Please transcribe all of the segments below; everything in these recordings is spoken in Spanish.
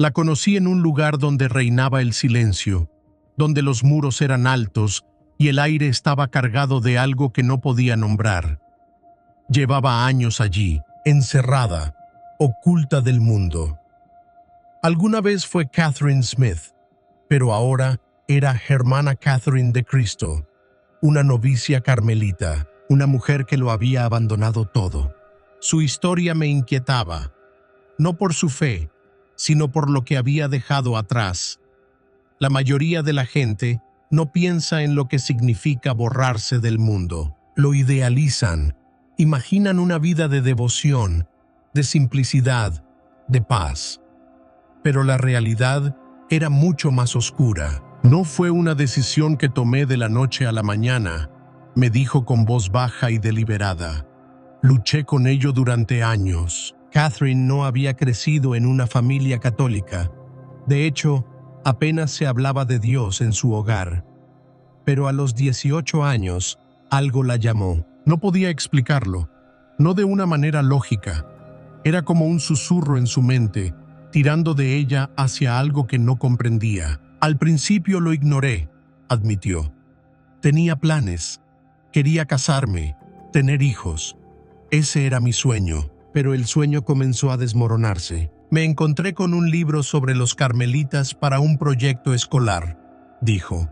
La conocí en un lugar donde reinaba el silencio, donde los muros eran altos y el aire estaba cargado de algo que no podía nombrar. Llevaba años allí, encerrada, oculta del mundo. Alguna vez fue Catherine Smith, pero ahora era Hermana Catherine de Cristo, una novicia carmelita, una mujer que lo había abandonado todo. Su historia me inquietaba, no por su fe, sino por lo que había dejado atrás. La mayoría de la gente no piensa en lo que significa borrarse del mundo. Lo idealizan, imaginan una vida de devoción, de simplicidad, de paz. Pero la realidad era mucho más oscura. No fue una decisión que tomé de la noche a la mañana, me dijo con voz baja y deliberada. Luché con ello durante años. Catherine no había crecido en una familia católica. De hecho, apenas se hablaba de Dios en su hogar. Pero a los 18 años, algo la llamó. No podía explicarlo, no de una manera lógica. Era como un susurro en su mente, tirando de ella hacia algo que no comprendía. Al principio lo ignoré, admitió. Tenía planes. Quería casarme, tener hijos. Ese era mi sueño, pero el sueño comenzó a desmoronarse. Me encontré con un libro sobre los carmelitas para un proyecto escolar, dijo.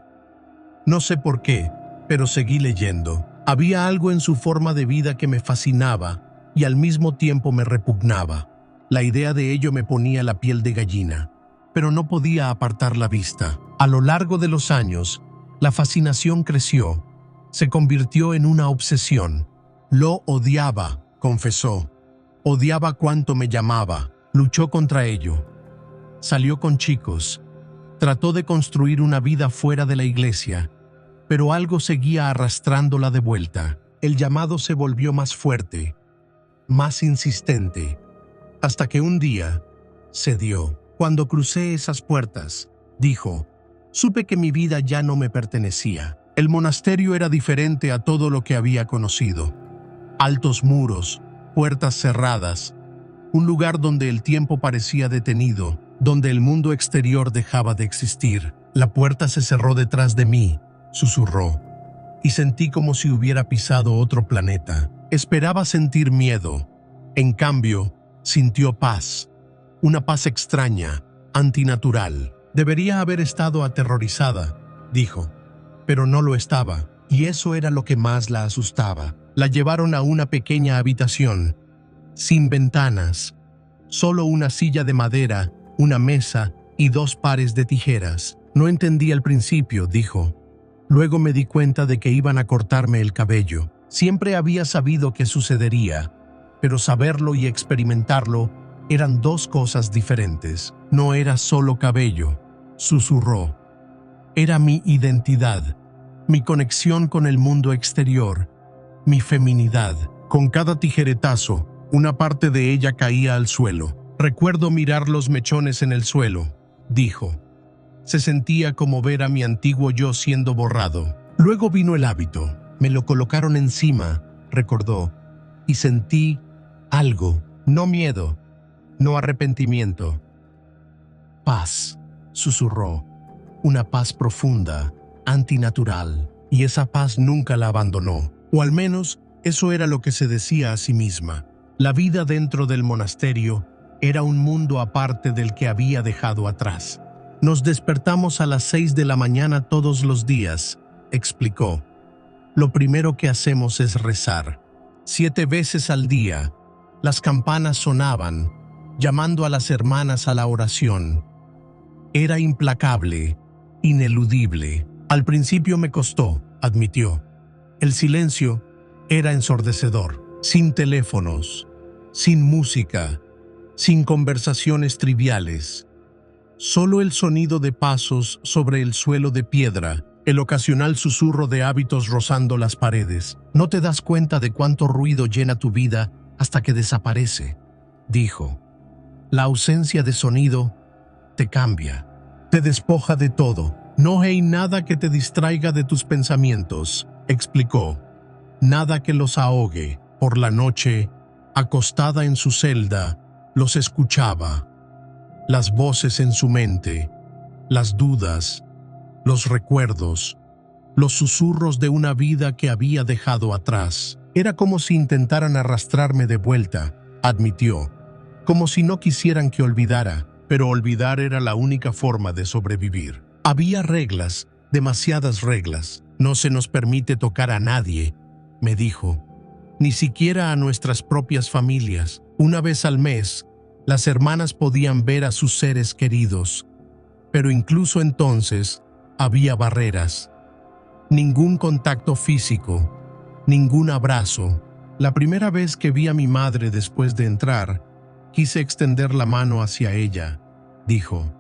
No sé por qué, pero seguí leyendo. Había algo en su forma de vida que me fascinaba y al mismo tiempo me repugnaba. La idea de ello me ponía la piel de gallina, pero no podía apartar la vista. A lo largo de los años, la fascinación creció. Se convirtió en una obsesión. Lo odiaba, confesó. Odiaba cuánto me llamaba. Luchó contra ello. Salió con chicos. Trató de construir una vida fuera de la iglesia, pero algo seguía arrastrándola de vuelta. El llamado se volvió más fuerte, más insistente, hasta que un día cedió. Cuando crucé esas puertas, dijo, supe que mi vida ya no me pertenecía. El monasterio era diferente a todo lo que había conocido. Altos muros, puertas cerradas, un lugar donde el tiempo parecía detenido, donde el mundo exterior dejaba de existir. La puerta se cerró detrás de mí, susurró, y sentí como si hubiera pisado otro planeta. Esperaba sentir miedo. En cambio, sintió paz. Una paz extraña, antinatural. Debería haber estado aterrorizada, dijo, pero no lo estaba, y eso era lo que más la asustaba. La llevaron a una pequeña habitación, sin ventanas, solo una silla de madera, una mesa y 2 pares de tijeras. No entendí al principio, dijo. Luego me di cuenta de que iban a cortarme el cabello. Siempre había sabido que sucedería, pero saberlo y experimentarlo eran 2 cosas diferentes. No era solo cabello, susurró. Era mi identidad, mi conexión con el mundo exterior, mi feminidad. Con cada tijeretazo, una parte de ella caía al suelo. Recuerdo mirar los mechones en el suelo, dijo. Se sentía como ver a mi antiguo yo siendo borrado. Luego vino el hábito. Me lo colocaron encima, recordó, y sentí algo, no miedo, no arrepentimiento. Paz, susurró. Una paz profunda, antinatural, y esa paz nunca la abandonó, o al menos eso era lo que se decía a sí misma. La vida dentro del monasterio era un mundo aparte del que había dejado atrás. Nos despertamos a las 6 de la mañana todos los días, explicó. Lo primero que hacemos es rezar. 7 veces al día. Las campanas sonaban, llamando a las hermanas a la oración. Era implacable, ineludible. Al principio me costó, admitió. El silencio era ensordecedor. Sin teléfonos, sin música, sin conversaciones triviales. Solo el sonido de pasos sobre el suelo de piedra, el ocasional susurro de hábitos rozando las paredes. No te das cuenta de cuánto ruido llena tu vida hasta que desaparece, dijo. La ausencia de sonido te cambia, te despoja de todo. No hay nada que te distraiga de tus pensamientos, explicó. Nada que los ahogue. Por la noche, acostada en su celda, los escuchaba. las voces en su mente, las dudas, los recuerdos, los susurros de una vida que había dejado atrás. Era como si intentaran arrastrarme de vuelta, admitió, como si no quisieran que olvidara, pero olvidar era la única forma de sobrevivir. Había reglas, demasiadas reglas. No se nos permite tocar a nadie, me dijo, ni siquiera a nuestras propias familias. Una vez al mes, las hermanas podían ver a sus seres queridos, pero incluso entonces había barreras. Ningún contacto físico, ningún abrazo. La primera vez que vi a mi madre después de entrar, quise extender la mano hacia ella, dijo,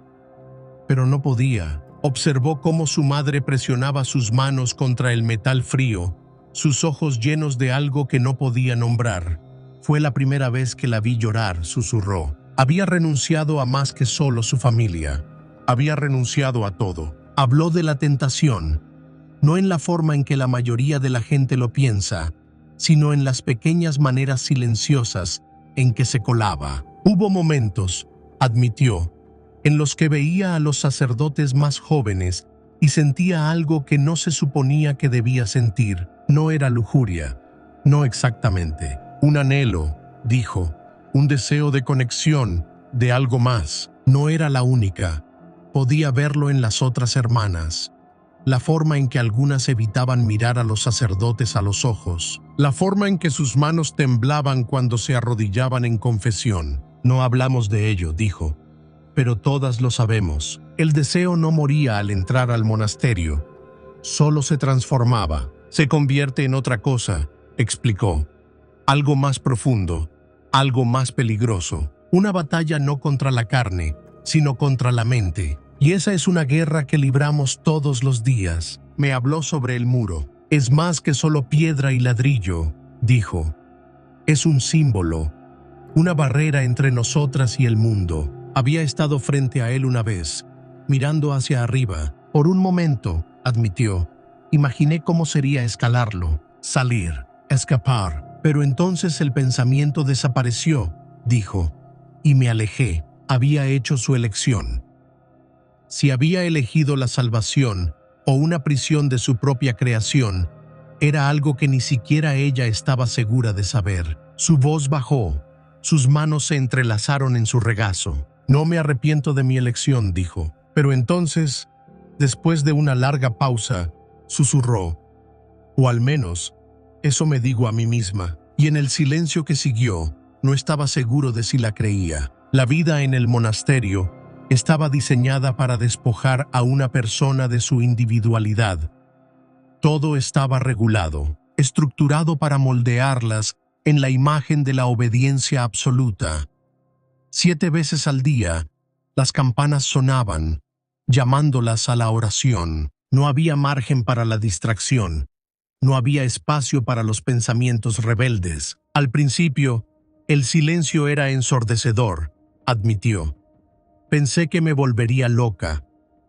pero no podía. Observó cómo su madre presionaba sus manos contra el metal frío, sus ojos llenos de algo que no podía nombrar. Fue la primera vez que la vi llorar, susurró. Había renunciado a más que solo su familia. Había renunciado a todo. Habló de la tentación, no en la forma en que la mayoría de la gente lo piensa, sino en las pequeñas maneras silenciosas en que se colaba. Hubo momentos, admitió, en los que veía a los sacerdotes más jóvenes y sentía algo que no se suponía que debía sentir. No era lujuria, no exactamente. Un anhelo, dijo, un deseo de conexión, de algo más. No era la única. Podía verlo en las otras hermanas. La forma en que algunas evitaban mirar a los sacerdotes a los ojos. La forma en que sus manos temblaban cuando se arrodillaban en confesión. No hablamos de ello, dijo, pero todas lo sabemos. El deseo no moría al entrar al monasterio. Solo se transformaba. Se convierte en otra cosa, explicó. Algo más profundo, algo más peligroso. Una batalla no contra la carne, sino contra la mente. Y esa es una guerra que libramos todos los días. Me habló sobre el muro. Es más que solo piedra y ladrillo, dijo. Es un símbolo, una barrera entre nosotras y el mundo. Había estado frente a él una vez, mirando hacia arriba. Por un momento, admitió, imaginé cómo sería escalarlo, salir, escapar. Pero entonces el pensamiento desapareció, dijo, y me alejé. Había hecho su elección. Si había elegido la salvación o una prisión de su propia creación, era algo que ni siquiera ella estaba segura de saber. Su voz bajó, sus manos se entrelazaron en su regazo. No me arrepiento de mi elección, dijo. Pero entonces, después de una larga pausa, susurró, o al menos, eso me digo a mí misma. Y en el silencio que siguió, no estaba seguro de si la creía. La vida en el monasterio estaba diseñada para despojar a una persona de su individualidad. Todo estaba regulado, estructurado para moldearlas en la imagen de la obediencia absoluta. 7 veces al día, las campanas sonaban, llamándolas a la oración. No había margen para la distracción. No había espacio para los pensamientos rebeldes. Al principio, el silencio era ensordecedor, admitió. Pensé que me volvería loca,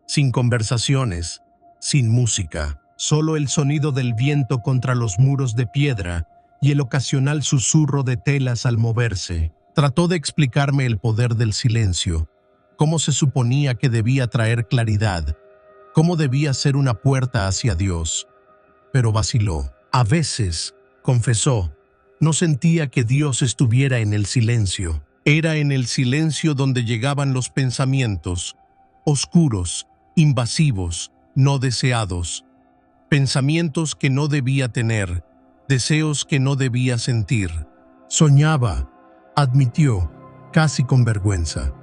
sin conversaciones, sin música, solo el sonido del viento contra los muros de piedra y el ocasional susurro de telas al moverse. Trató de explicarme el poder del silencio, cómo se suponía que debía traer claridad, cómo debía ser una puerta hacia Dios. Pero vaciló. A veces, confesó, no sentía que Dios estuviera en el silencio. Era en el silencio donde llegaban los pensamientos, oscuros, invasivos, no deseados. Pensamientos que no debía tener, deseos que no debía sentir. Soñaba, admitió, casi con vergüenza.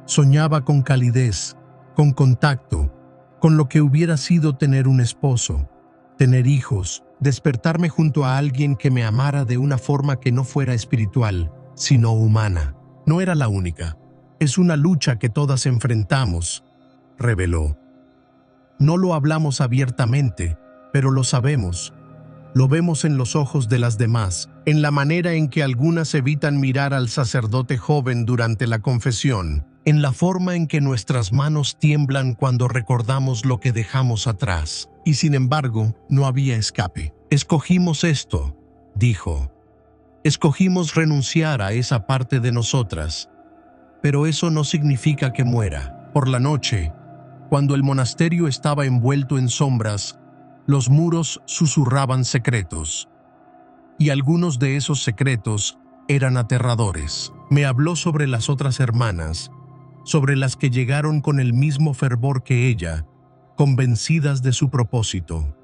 Soñaba con calidez, con contacto, con lo que hubiera sido tener un esposo, tener hijos, despertarme junto a alguien que me amara de una forma que no fuera espiritual, sino humana. No era la única. Es una lucha que todas enfrentamos, reveló. No lo hablamos abiertamente, pero lo sabemos. Lo vemos en los ojos de las demás, en la manera en que algunas evitan mirar al sacerdote joven durante la confesión, en la forma en que nuestras manos tiemblan cuando recordamos lo que dejamos atrás. Y sin embargo, no había escape. Escogimos esto, dijo. Escogimos renunciar a esa parte de nosotras. pero eso no significa que muera. Por la noche, cuando el monasterio estaba envuelto en sombras, los muros susurraban secretos. Y algunos de esos secretos eran aterradores. Me habló sobre las otras hermanas, sobre las que llegaron con el mismo fervor que ella, convencidas de su propósito.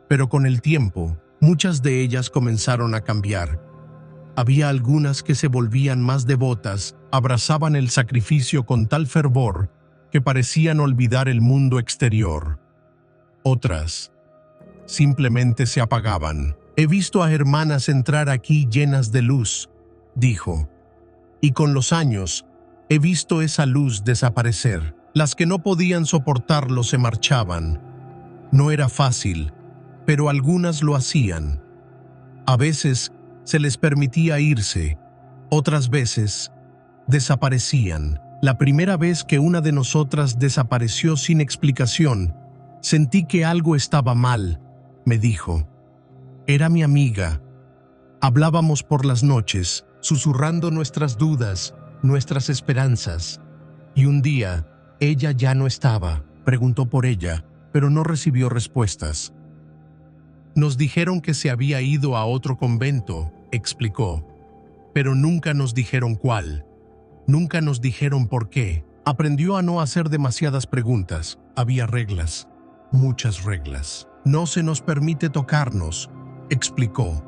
Pero con el tiempo, muchas de ellas comenzaron a cambiar. Había algunas que se volvían más devotas, abrazaban el sacrificio con tal fervor que parecían olvidar el mundo exterior. Otras simplemente se apagaban. He visto a hermanas entrar aquí llenas de luz, dijo, y con los años he visto esa luz desaparecer. Las que no podían soportarlo se marchaban. No era fácil, pero algunas lo hacían. A veces se les permitía irse, otras veces desaparecían. La primera vez que una de nosotras desapareció sin explicación, sentí que algo estaba mal, me dijo. Era mi amiga. Hablábamos por las noches, susurrando nuestras dudas, nuestras esperanzas. Y un día, ella ya no estaba. Preguntó por ella, pero no recibió respuestas. Nos dijeron que se había ido a otro convento, explicó, pero nunca nos dijeron cuál. Nunca nos dijeron por qué. Aprendió a no hacer demasiadas preguntas. Había reglas, muchas reglas. No se nos permite tocarnos, explicó.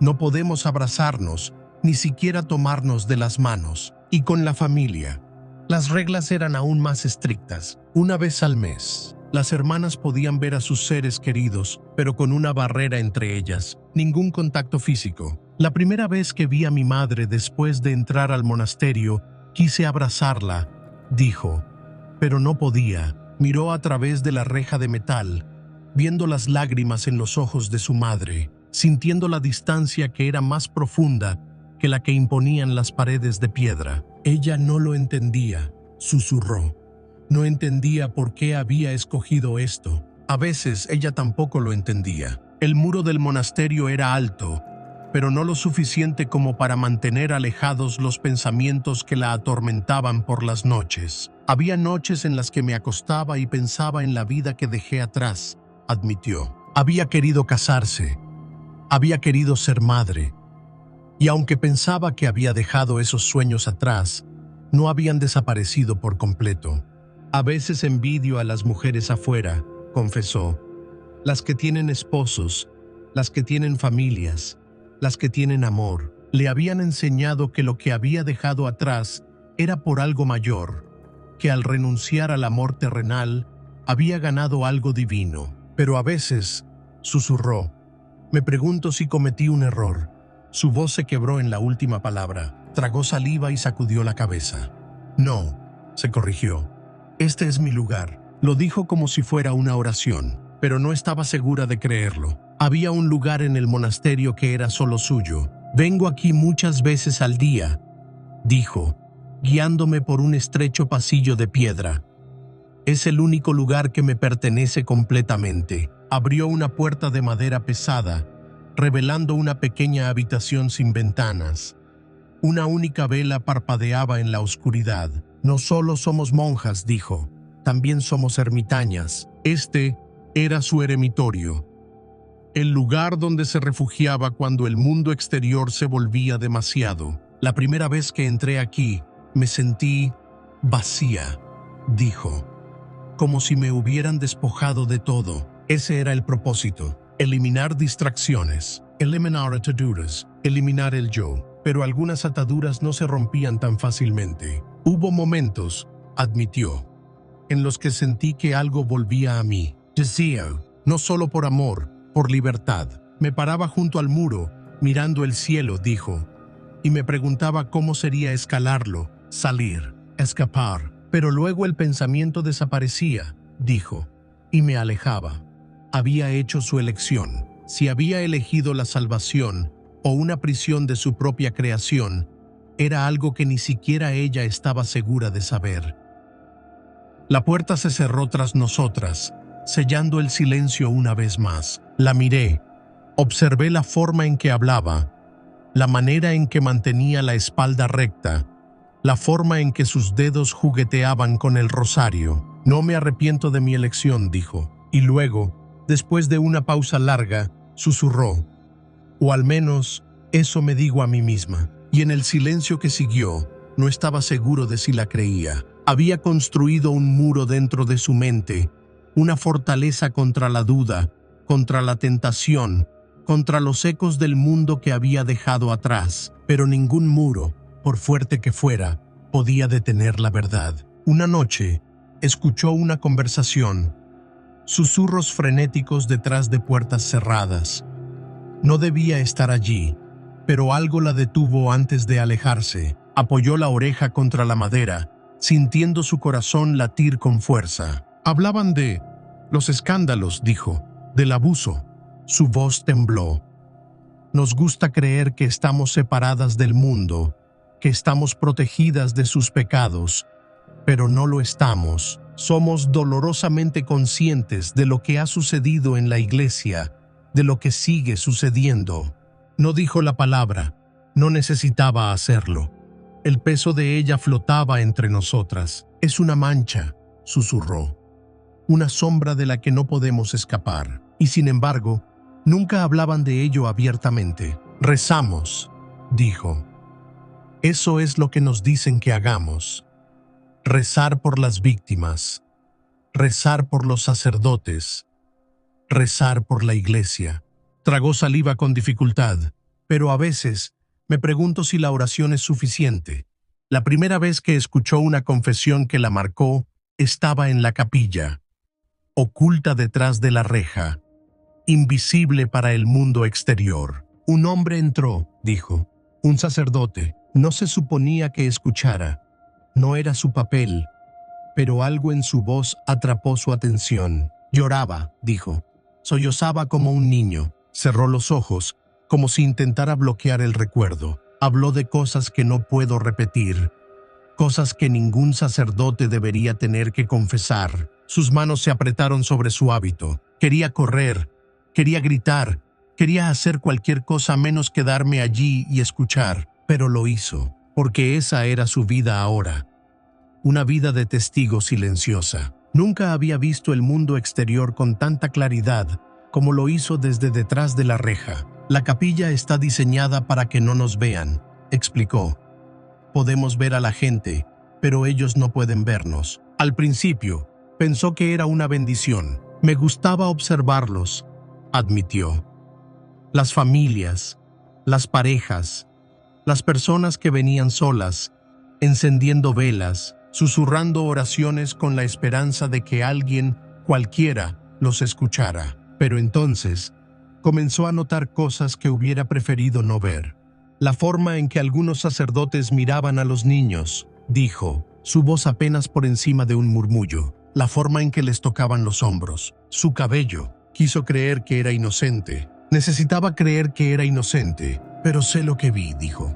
No podemos abrazarnos, ni siquiera tomarnos de las manos. Y con la familia, las reglas eran aún más estrictas. Una vez al mes, las hermanas podían ver a sus seres queridos, pero con una barrera entre ellas, ningún contacto físico. La primera vez que vi a mi madre después de entrar al monasterio, quise abrazarla, dijo, pero no podía. Miró a través de la reja de metal, viendo las lágrimas en los ojos de su madre, sintiendo la distancia que era más profunda que la que imponían las paredes de piedra. Ella no lo entendía, susurró. No entendía por qué había escogido esto. A veces ella tampoco lo entendía. El muro del monasterio era alto, pero no lo suficiente como para mantener alejados los pensamientos que la atormentaban por las noches. Había noches en las que me acostaba y pensaba en la vida que dejé atrás, admitió. Había querido casarse, había querido ser madre, y aunque pensaba que había dejado esos sueños atrás, no habían desaparecido por completo. A veces envidio a las mujeres afuera, confesó, las que tienen esposos, las que tienen familias, las que tienen amor. Le habían enseñado que lo que había dejado atrás era por algo mayor, que al renunciar al amor terrenal había ganado algo divino. Pero a veces, susurró, me pregunto si cometí un error. Su voz se quebró en la última palabra, tragó saliva y sacudió la cabeza. No, se corrigió. Este es mi lugar. Lo dijo como si fuera una oración, pero no estaba segura de creerlo. Había un lugar en el monasterio que era solo suyo. Vengo aquí muchas veces al día, dijo, guiándome por un estrecho pasillo de piedra. Es el único lugar que me pertenece completamente. Abrió una puerta de madera pesada, revelando una pequeña habitación sin ventanas. Una única vela parpadeaba en la oscuridad. No solo somos monjas, dijo, también somos ermitañas. Este era su eremitorio, el lugar donde se refugiaba cuando el mundo exterior se volvía demasiado. La primera vez que entré aquí, me sentí vacía, dijo, como si me hubieran despojado de todo. Ese era el propósito, eliminar distracciones, eliminar ataduras, eliminar el yo. Pero algunas ataduras no se rompían tan fácilmente. Hubo momentos, admitió, en los que sentí que algo volvía a mí. Deseo, no solo por amor, por libertad. Me paraba junto al muro, mirando el cielo, dijo, y me preguntaba cómo sería escalarlo, salir, escapar. Pero luego el pensamiento desaparecía, dijo, y me alejaba. Había hecho su elección. Si había elegido la salvación o una prisión de su propia creación, era algo que ni siquiera ella estaba segura de saber. La puerta se cerró tras nosotras, sellando el silencio una vez más. La miré, observé la forma en que hablaba, la manera en que mantenía la espalda recta, la forma en que sus dedos jugueteaban con el rosario. No me arrepiento de mi elección, dijo. Y luego, después de una pausa larga, susurró. O al menos, eso me digo a mí misma. Y en el silencio que siguió, no estaba seguro de si la creía. Había construido un muro dentro de su mente, una fortaleza contra la duda, contra la tentación, contra los ecos del mundo que había dejado atrás. Pero ningún muro, por fuerte que fuera, podía detener la verdad. Una noche, escuchó una conversación, susurros frenéticos detrás de puertas cerradas. No debía estar allí, pero algo la detuvo antes de alejarse. Apoyó la oreja contra la madera, sintiendo su corazón latir con fuerza. Hablaban de los escándalos, dijo, del abuso. Su voz tembló. Nos gusta creer que estamos separadas del mundo, que estamos protegidas de sus pecados, pero no lo estamos. Somos dolorosamente conscientes de lo que ha sucedido en la iglesia, de lo que sigue sucediendo. No dijo la palabra, no necesitaba hacerlo. El peso de ella flotaba entre nosotras. Es una mancha, susurró, una sombra de la que no podemos escapar. Y sin embargo, nunca hablaban de ello abiertamente. Rezamos, dijo. Eso es lo que nos dicen que hagamos. Rezar por las víctimas, rezar por los sacerdotes, rezar por la iglesia. Tragó saliva con dificultad, pero a veces me pregunto si la oración es suficiente. La primera vez que escuchó una confesión que la marcó estaba en la capilla, oculta detrás de la reja, invisible para el mundo exterior. Un hombre entró, dijo, un sacerdote. No se suponía que escuchara. No era su papel, pero algo en su voz atrapó su atención. Lloraba, dijo. Sollozaba como un niño. Cerró los ojos, como si intentara bloquear el recuerdo. Habló de cosas que no puedo repetir, cosas que ningún sacerdote debería tener que confesar. Sus manos se apretaron sobre su hábito. Quería correr, quería gritar, quería hacer cualquier cosa menos quedarme allí y escuchar. Pero lo hizo, porque esa era su vida ahora. Una vida de testigo silenciosa. Nunca había visto el mundo exterior con tanta claridad como lo hizo desde detrás de la reja. La capilla está diseñada para que no nos vean, explicó. Podemos ver a la gente, pero ellos no pueden vernos. Al principio, pensó que era una bendición. Me gustaba observarlos, admitió. Las familias, las parejas, las personas que venían solas, encendiendo velas, susurrando oraciones con la esperanza de que alguien, cualquiera, los escuchara. Pero entonces, comenzó a notar cosas que hubiera preferido no ver. La forma en que algunos sacerdotes miraban a los niños, dijo, su voz apenas por encima de un murmullo. La forma en que les tocaban los hombros, su cabello. Quiso creer que era inocente. Necesitaba creer que era inocente, pero sé lo que vi, dijo.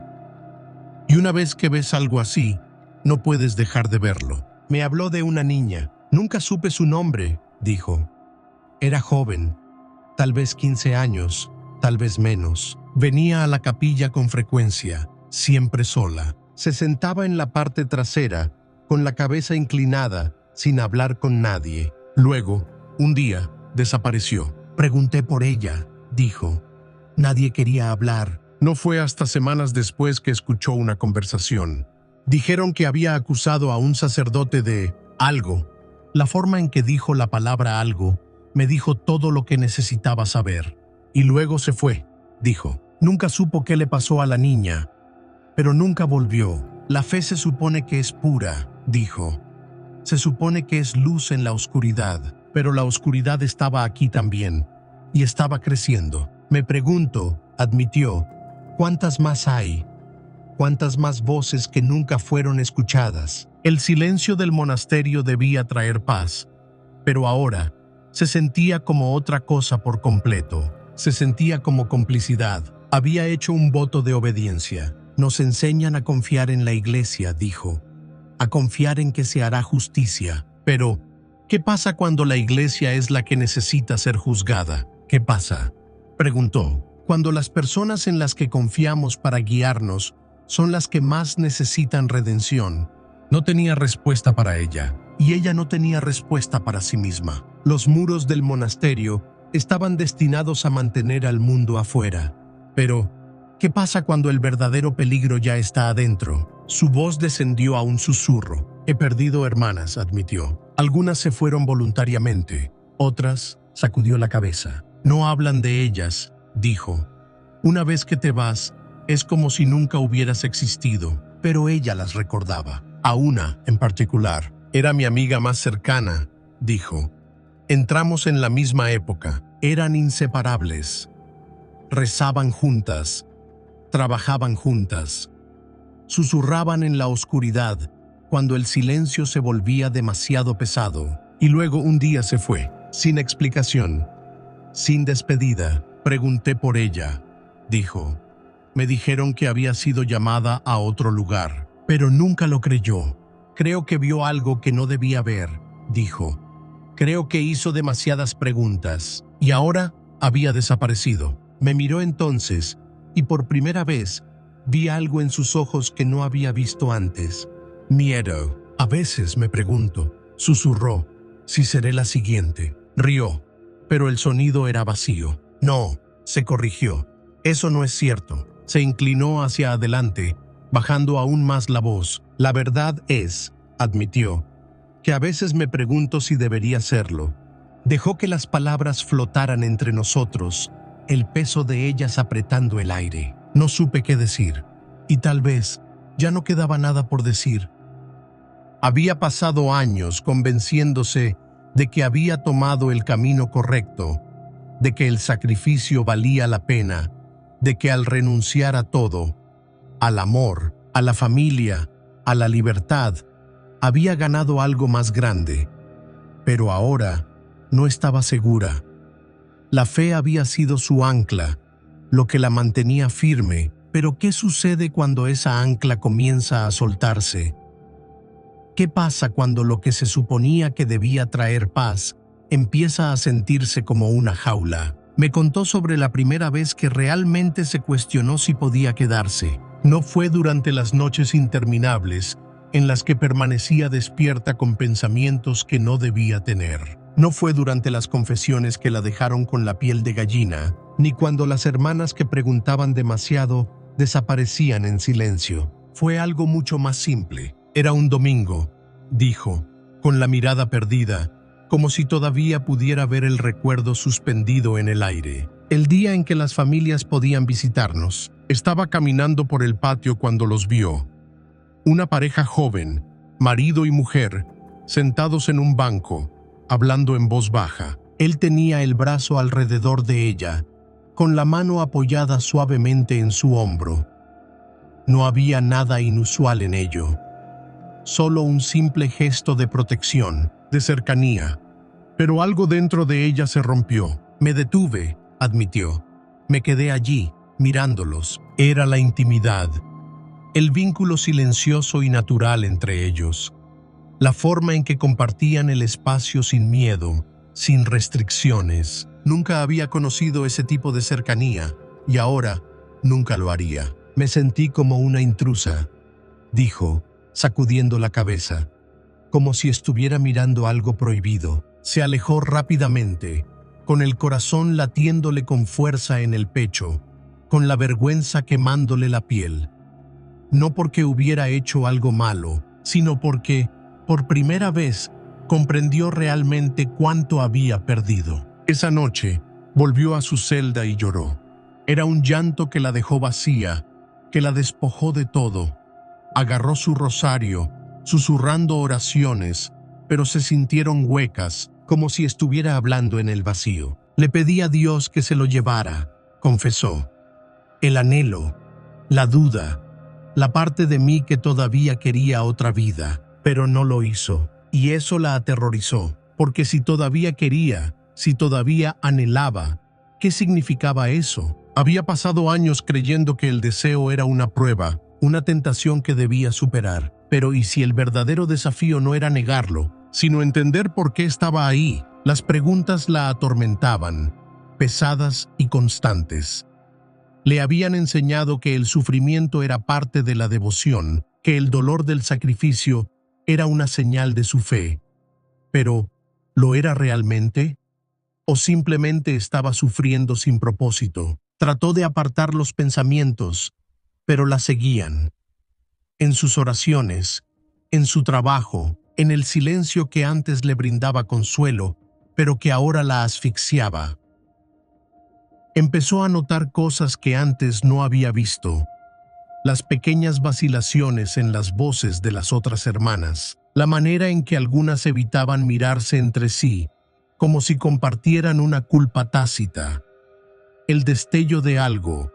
Y una vez que ves algo así, no puedes dejar de verlo. Me habló de una niña. Nunca supe su nombre, dijo. Era joven, tal vez 15 años, tal vez menos. Venía a la capilla con frecuencia, siempre sola. Se sentaba en la parte trasera, con la cabeza inclinada, sin hablar con nadie. Luego, un día, desapareció. Pregunté por ella, dijo. Nadie quería hablar. No fue hasta semanas después que escuchó una conversación. Dijeron que había acusado a un sacerdote de algo. La forma en que dijo la palabra algo me dijo todo lo que necesitaba saber. Y luego se fue, dijo. Nunca supo qué le pasó a la niña, pero nunca volvió. La fe se supone que es pura, dijo. Se supone que es luz en la oscuridad, pero la oscuridad estaba aquí también, y estaba creciendo. Me pregunto, admitió, ¿cuántas más hay? ¿Cuántas más voces que nunca fueron escuchadas? El silencio del monasterio debía traer paz, pero ahora se sentía como otra cosa por completo. Se sentía como complicidad. Había hecho un voto de obediencia. Nos enseñan a confiar en la iglesia, dijo, a confiar en que se hará justicia. Pero, ¿qué pasa cuando la iglesia es la que necesita ser juzgada? ¿Qué pasa?, preguntó. Cuando las personas en las que confiamos para guiarnos son las que más necesitan redención. No tenía respuesta para ella, y ella no tenía respuesta para sí misma. Los muros del monasterio estaban destinados a mantener al mundo afuera. Pero, ¿qué pasa cuando el verdadero peligro ya está adentro? Su voz descendió a un susurro. He perdido hermanas, admitió. Algunas se fueron voluntariamente, otras sacudió la cabeza. No hablan de ellas, dijo. Una vez que te vas, es como si nunca hubieras existido, pero ella las recordaba. A una, en particular, era mi amiga más cercana, dijo. Entramos en la misma época, eran inseparables. Rezaban juntas, trabajaban juntas, susurraban en la oscuridad cuando el silencio se volvía demasiado pesado, y luego un día se fue, sin explicación, sin despedida. Pregunté por ella, dijo. Me dijeron que había sido llamada a otro lugar, pero nunca lo creyó. Creo que vio algo que no debía ver, dijo. Creo que hizo demasiadas preguntas, y ahora había desaparecido. Me miró entonces, y por primera vez vi algo en sus ojos que no había visto antes. Miedo. A veces me pregunto, susurró, si seré la siguiente. Rió, pero el sonido era vacío. No, se corrigió. Eso no es cierto. Se inclinó hacia adelante, bajando aún más la voz. La verdad es, admitió, que a veces me pregunto si debería serlo. Dejó que las palabras flotaran entre nosotros, el peso de ellas apretando el aire. No supe qué decir, y tal vez ya no quedaba nada por decir. Había pasado años convenciéndose de que había tomado el camino correcto, de que el sacrificio valía la pena, de que al renunciar a todo, al amor, a la familia, a la libertad, había ganado algo más grande. Pero ahora no estaba segura. La fe había sido su ancla, lo que la mantenía firme, pero ¿qué sucede cuando esa ancla comienza a soltarse? ¿Qué pasa cuando lo que se suponía que debía traer paz empieza a sentirse como una jaula? Me contó sobre la primera vez que realmente se cuestionó si podía quedarse. No fue durante las noches interminables en las que permanecía despierta con pensamientos que no debía tener. No fue durante las confesiones que la dejaron con la piel de gallina, ni cuando las hermanas que preguntaban demasiado desaparecían en silencio. Fue algo mucho más simple. Era un domingo, dijo, con la mirada perdida, como si todavía pudiera ver el recuerdo suspendido en el aire. El día en que las familias podían visitarnos. Estaba caminando por el patio cuando los vio. Una pareja joven, marido y mujer, sentados en un banco, hablando en voz baja. Él tenía el brazo alrededor de ella, con la mano apoyada suavemente en su hombro. No había nada inusual en ello. Solo un simple gesto de protección, de cercanía. Pero algo dentro de ella se rompió. Me detuve, admitió. Me quedé allí, mirándolos. Era la intimidad, el vínculo silencioso y natural entre ellos, la forma en que compartían el espacio sin miedo, sin restricciones. Nunca había conocido ese tipo de cercanía, y ahora nunca lo haría. Me sentí como una intrusa, dijo, sacudiendo la cabeza, como si estuviera mirando algo prohibido. Se alejó rápidamente, con el corazón latiéndole con fuerza en el pecho, con la vergüenza quemándole la piel. No porque hubiera hecho algo malo, sino porque, por primera vez, comprendió realmente cuánto había perdido. Esa noche, volvió a su celda y lloró. Era un llanto que la dejó vacía, que la despojó de todo. Agarró su rosario, susurrando oraciones, pero se sintieron huecas, como si estuviera hablando en el vacío. Le pedí a Dios que se lo llevara, confesó. El anhelo, la duda, la parte de mí que todavía quería otra vida, pero no lo hizo. Y eso la aterrorizó, porque si todavía quería, si todavía anhelaba, ¿qué significaba eso? Había pasado años creyendo que el deseo era una prueba, una tentación que debía superar. Pero ¿y si el verdadero desafío no era negarlo, sino entender por qué estaba ahí? Las preguntas la atormentaban, pesadas y constantes. Le habían enseñado que el sufrimiento era parte de la devoción, que el dolor del sacrificio era una señal de su fe. Pero, ¿lo era realmente? ¿O simplemente estaba sufriendo sin propósito? Trató de apartar los pensamientos, pero la seguían. En sus oraciones, en su trabajo, en el silencio que antes le brindaba consuelo, pero que ahora la asfixiaba. Empezó a notar cosas que antes no había visto. Las pequeñas vacilaciones en las voces de las otras hermanas, la manera en que algunas evitaban mirarse entre sí, como si compartieran una culpa tácita. El destello de algo,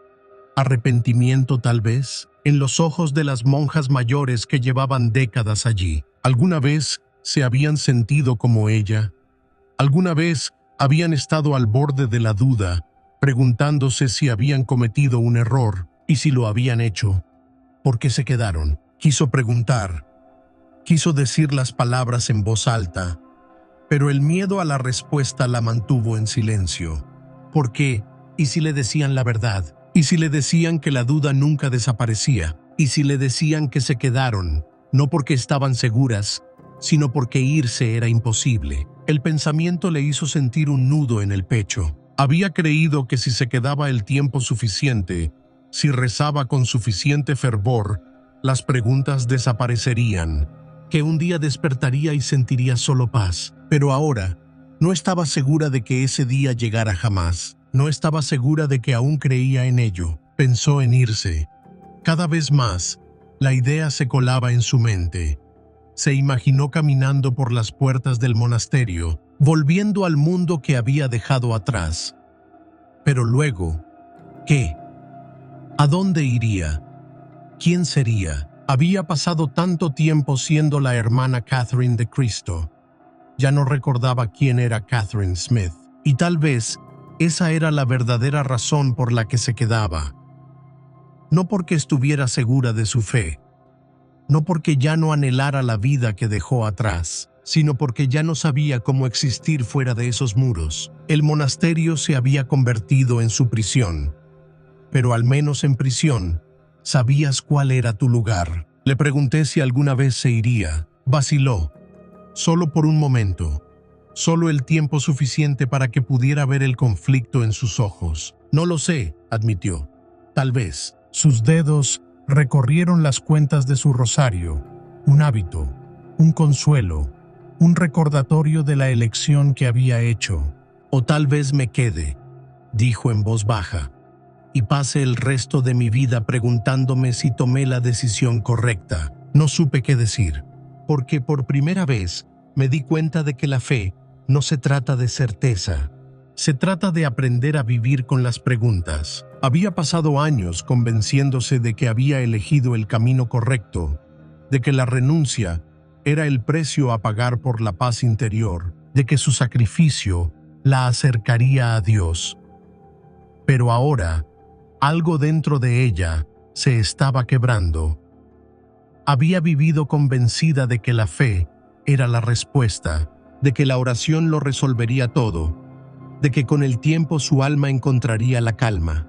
arrepentimiento tal vez, en los ojos de las monjas mayores que llevaban décadas allí. ¿Alguna vez se habían sentido como ella? ¿Alguna vez habían estado al borde de la duda, preguntándose si habían cometido un error y si lo habían hecho? ¿Por qué se quedaron? Quiso preguntar. Quiso decir las palabras en voz alta, pero el miedo a la respuesta la mantuvo en silencio. ¿Por qué? ¿Y si le decían la verdad? ¿Y si le decían que la duda nunca desaparecía? ¿Y si le decían que se quedaron, no porque estaban seguras, sino porque irse era imposible? El pensamiento le hizo sentir un nudo en el pecho. Había creído que si se quedaba el tiempo suficiente, si rezaba con suficiente fervor, las preguntas desaparecerían, que un día despertaría y sentiría solo paz. Pero ahora, no estaba segura de que ese día llegara jamás. No estaba segura de que aún creía en ello. Pensó en irse. Cada vez más, la idea se colaba en su mente. Se imaginó caminando por las puertas del monasterio, volviendo al mundo que había dejado atrás. Pero luego, ¿qué? ¿A dónde iría? ¿Quién sería? Había pasado tanto tiempo siendo la hermana Catherine de Cristo. Ya no recordaba quién era Catherine Smith, y tal vez esa era la verdadera razón por la que se quedaba. No porque estuviera segura de su fe, no porque ya no anhelara la vida que dejó atrás, sino porque ya no sabía cómo existir fuera de esos muros. El monasterio se había convertido en su prisión, pero al menos en prisión sabías cuál era tu lugar. Le pregunté si alguna vez se iría. Vaciló, solo por un momento, solo el tiempo suficiente para que pudiera ver el conflicto en sus ojos. No lo sé, admitió. Tal vez. Sus dedos recorrieron las cuentas de su rosario, un hábito, un consuelo, un recordatorio de la elección que había hecho. O tal vez me quede, dijo en voz baja, y pase el resto de mi vida preguntándome si tomé la decisión correcta. No supe qué decir, porque por primera vez me di cuenta de que la fe no se trata de certeza. Se trata de aprender a vivir con las preguntas. Había pasado años convenciéndose de que había elegido el camino correcto, de que la renuncia era el precio a pagar por la paz interior, de que su sacrificio la acercaría a Dios. Pero ahora, algo dentro de ella se estaba quebrando. Había vivido convencida de que la fe era la respuesta, de que la oración lo resolvería todo, de que con el tiempo su alma encontraría la calma.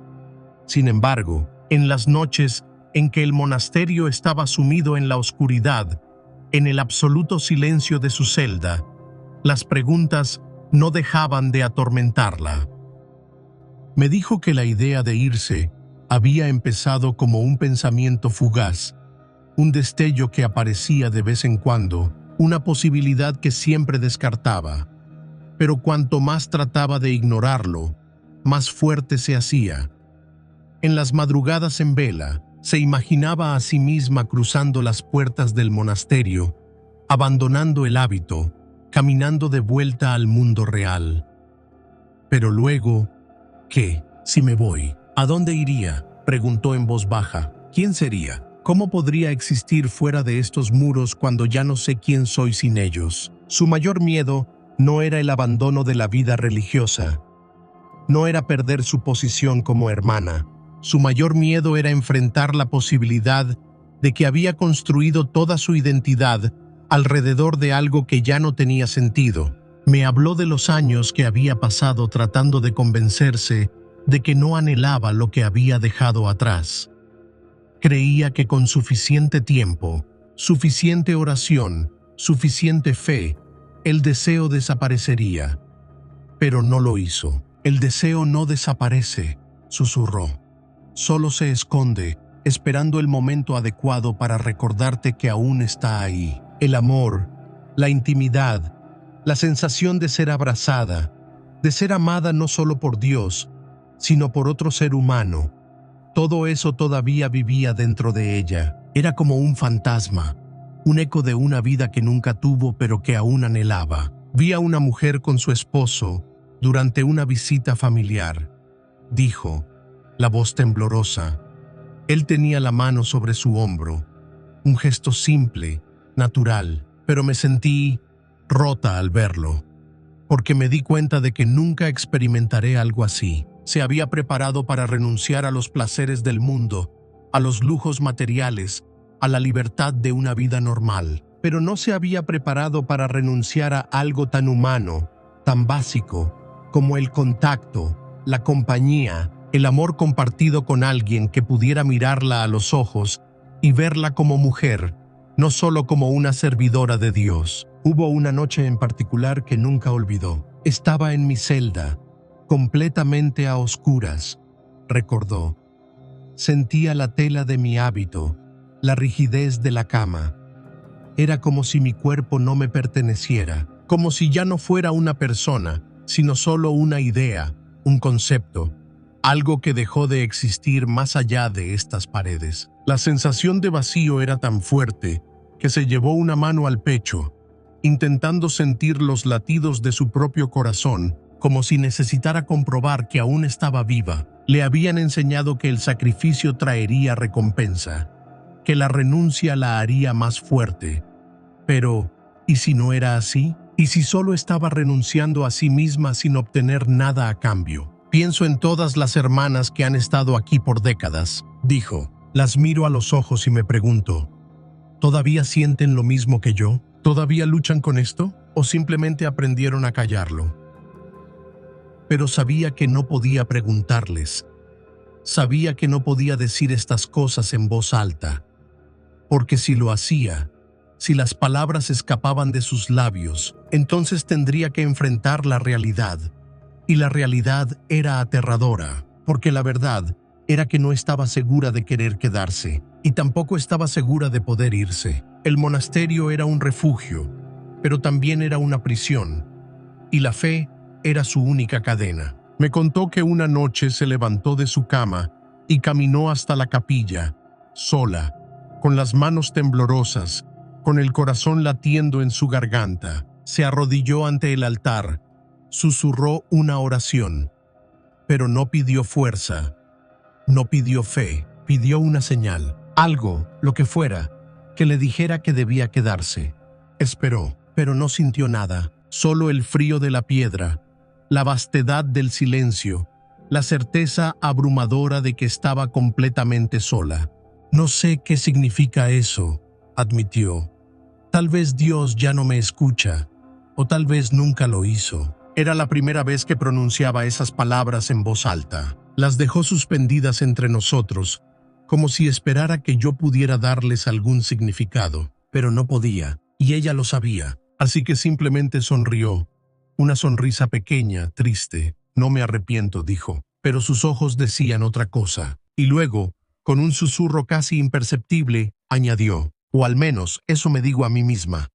Sin embargo, en las noches en que el monasterio estaba sumido en la oscuridad, en el absoluto silencio de su celda, las preguntas no dejaban de atormentarla. Me dijo que la idea de irse había empezado como un pensamiento fugaz, un destello que aparecía de vez en cuando, una posibilidad que siempre descartaba. Pero cuanto más trataba de ignorarlo, más fuerte se hacía. En las madrugadas en vela, se imaginaba a sí misma cruzando las puertas del monasterio, abandonando el hábito, caminando de vuelta al mundo real. Pero luego, ¿qué? Si me voy, ¿a dónde iría?, preguntó en voz baja. ¿Quién sería? ¿Cómo podría existir fuera de estos muros cuando ya no sé quién soy sin ellos? Su mayor miedo no era el abandono de la vida religiosa. No era perder su posición como hermana. Su mayor miedo era enfrentar la posibilidad de que había construido toda su identidad alrededor de algo que ya no tenía sentido. Me habló de los años que había pasado tratando de convencerse de que no anhelaba lo que había dejado atrás. Creía que con suficiente tiempo, suficiente oración, suficiente fe, el deseo desaparecería. Pero no lo hizo. El deseo no desaparece, susurró. Solo se esconde, esperando el momento adecuado para recordarte que aún está ahí. El amor, la intimidad, la sensación de ser abrazada, de ser amada no solo por Dios, sino por otro ser humano. Todo eso todavía vivía dentro de ella. Era como un fantasma, un eco de una vida que nunca tuvo pero que aún anhelaba. Vi a una mujer con su esposo durante una visita familiar. Dijo, la voz temblorosa. Él tenía la mano sobre su hombro. Un gesto simple, natural, pero me sentí rota al verlo, porque me di cuenta de que nunca experimentaré algo así. Se había preparado para renunciar a los placeres del mundo, a los lujos materiales, a la libertad de una vida normal, pero no se había preparado para renunciar a algo tan humano, tan básico, como el contacto, la compañía, el amor compartido con alguien que pudiera mirarla a los ojos y verla como mujer, no solo como una servidora de Dios. Hubo una noche en particular que nunca olvidó. Estaba en mi celda, completamente a oscuras, recordó. Sentía la tela de mi hábito, la rigidez de la cama. Era como si mi cuerpo no me perteneciera, como si ya no fuera una persona, sino solo una idea, un concepto, algo que dejó de existir más allá de estas paredes. La sensación de vacío era tan fuerte que se llevó una mano al pecho, intentando sentir los latidos de su propio corazón, como si necesitara comprobar que aún estaba viva. Le habían enseñado que el sacrificio traería recompensa, que la renuncia la haría más fuerte. Pero, ¿y si no era así? ¿Y si solo estaba renunciando a sí misma sin obtener nada a cambio? Pienso en todas las hermanas que han estado aquí por décadas, dijo. Las miro a los ojos y me pregunto, ¿todavía sienten lo mismo que yo? ¿Todavía luchan con esto? ¿O simplemente aprendieron a callarlo? Pero sabía que no podía preguntarles. Sabía que no podía decir estas cosas en voz alta, porque si lo hacía, si las palabras escapaban de sus labios, entonces tendría que enfrentar la realidad. Y la realidad era aterradora, porque la verdad era que no estaba segura de querer quedarse, y tampoco estaba segura de poder irse. El monasterio era un refugio, pero también era una prisión, y la fe era su única cadena. Me contó que una noche se levantó de su cama y caminó hasta la capilla, sola, con las manos temblorosas, con el corazón latiendo en su garganta. Se arrodilló ante el altar, susurró una oración, pero no pidió fuerza, no pidió fe, pidió una señal, algo, lo que fuera, que le dijera que debía quedarse. Esperó, pero no sintió nada, solo el frío de la piedra, la vastedad del silencio, la certeza abrumadora de que estaba completamente sola. No sé qué significa eso, admitió. Tal vez Dios ya no me escucha, o tal vez nunca lo hizo. Era la primera vez que pronunciaba esas palabras en voz alta. Las dejó suspendidas entre nosotros, como si esperara que yo pudiera darles algún significado, pero no podía, y ella lo sabía, así que simplemente sonrió. Una sonrisa pequeña, triste. No me arrepiento, dijo, pero sus ojos decían otra cosa. Y luego, con un susurro casi imperceptible, añadió, o al menos eso me digo a mí misma.